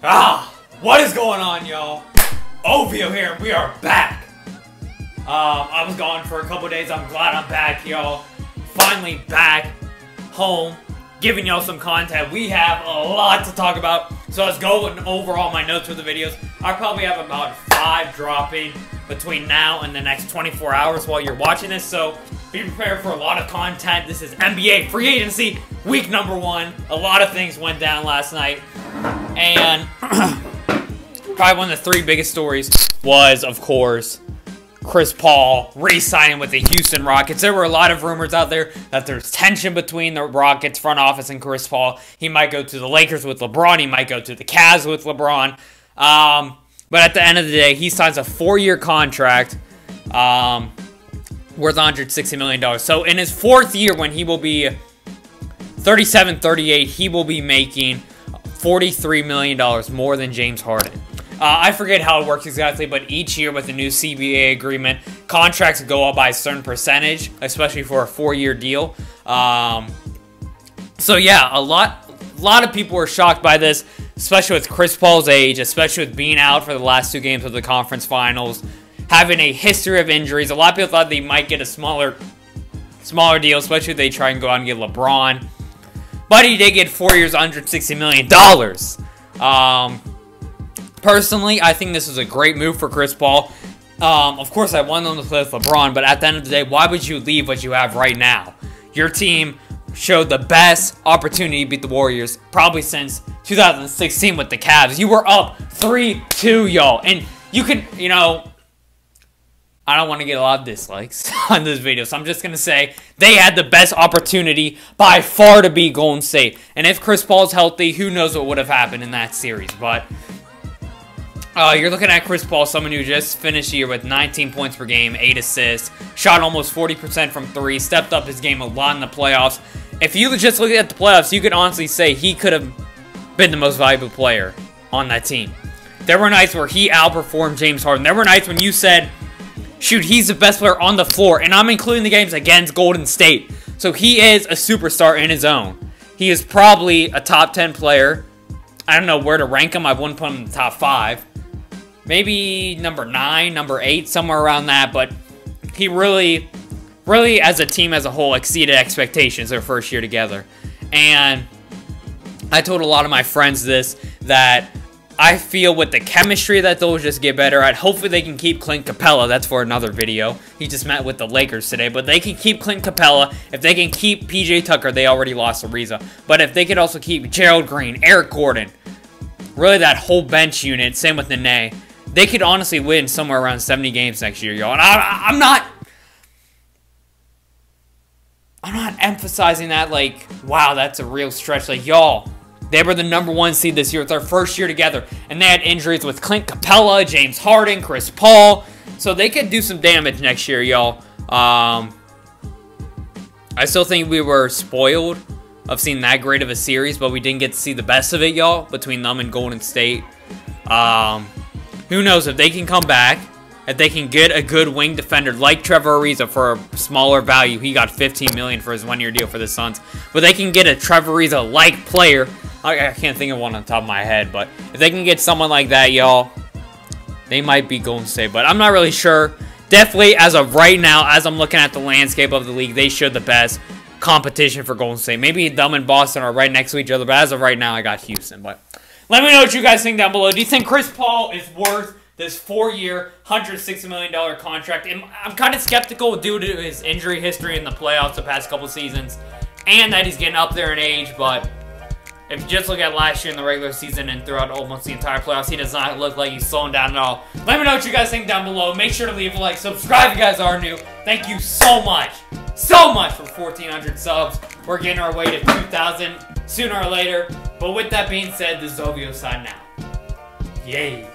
What is going on, y'all? OVO here, and we are back. I was gone for a couple days. I'm glad I'm back, y'all. Finally back home, giving y'all some content. We have a lot to talk about, so let's go over all my notes for the videos. I probably have about 5 dropping between now and the next 24 hours while you're watching this, so be prepared for a lot of content. This is NBA free agency week number 1. A lot of things went down last night, and probably one of the 3 biggest stories was, of course, Chris Paul re-signing with the Houston Rockets. There were a lot of rumors out there that there's tension between the Rockets front office and Chris Paul. He might go to the Lakers with LeBron. He might go to the Cavs with LeBron. But at the end of the day, he signs a 4-year contract worth $160 million. So in his 4th year, when he will be 37, 38, he will be making $43 million more than James Harden. I forget how it works exactly, but each year with the new CBA agreement, contracts go up by a certain percentage, especially for a 4-year deal. So yeah, a lot of people were shocked by this, especially with Chris Paul's age, especially with being out for the last 2 games of the conference finals, having a history of injuries. A lot of people thought they might get a smaller deal, especially if they try and go out and get LeBron. But he did get 4 years, $160 million. Personally, I think this is a great move for Chris Paul. Of course, I want him to play with LeBron, but at the end of the day, why would you leave what you have right now? Your team showed the best opportunity to beat the Warriors probably since 2016 with the Cavs. You were up 3-2, y'all. And you could, you know, I don't want to get a lot of dislikes on this video, so I'm just going to say they had the best opportunity by far to beat Golden State. And if Chris Paul's healthy, who knows what would have happened in that series. But you're looking at Chris Paul, someone who just finished the year with 19 points per game, 8 assists, shot almost 40% from 3, stepped up his game a lot in the playoffs. If you just look at the playoffs, you could honestly say he could have been the most valuable player on that team. There were nights where he outperformed James Harden. There were nights when you said, shoot, he's the best player on the floor, and I'm including the games against Golden State. So he is a superstar in his own. He is probably a top 10 player. I don't know where to rank him. I wouldn't put him in the top 5. Maybe number 9, number 8, somewhere around that. But he really, as a team as a whole, exceeded expectations their first year together. And I told a lot of my friends this, that I feel with the chemistry that they'll just get better at. Hopefully they can keep Clint Capella. That's for another video. He just met with the Lakers today. But they can keep Clint Capella. If they can keep PJ Tucker, they already lost Ariza. But if they could also keep Gerald Green, Eric Gordon, really that whole bench unit, same with Nene, they could honestly win somewhere around 70 games next year, y'all. And I'm not emphasizing that like, wow, that's a real stretch. Like, y'all, they were the number 1 seed this year. It's their first year together. And they had injuries with Clint Capella, James Harden, Chris Paul. So they could do some damage next year, y'all. I still think we were spoiled of seeing that great of a series, but we didn't get to see the best of it, y'all, between them and Golden State. Who knows if they can come back, if they can get a good wing defender like Trevor Ariza for a smaller value. He got $15 million for his 1-year deal for the Suns. But they can get a Trevor Ariza-like player. I can't think of one on the top of my head, but if they can get someone like that, y'all, they might be Golden State. But I'm not really sure. Definitely, as of right now, as I'm looking at the landscape of the league, they showed the best competition for Golden State. Maybe them and Boston are right next to each other, but as of right now, I got Houston. But let me know what you guys think down below. Do you think Chris Paul is worth this 4-year, $160 million contract? I'm kind of skeptical due to his injury history in the playoffs the past couple seasons, and that he's getting up there in age. But if you just look at last year in the regular season and throughout almost the entire playoffs, he does not look like he's slowing down at all. Let me know what you guys think down below. Make sure to leave a like. Subscribe if you guys are new. Thank you so much for 1,400 subs. We're getting our way to 2,000 sooner or later. But with that being said, this is OVO signing out. Yay.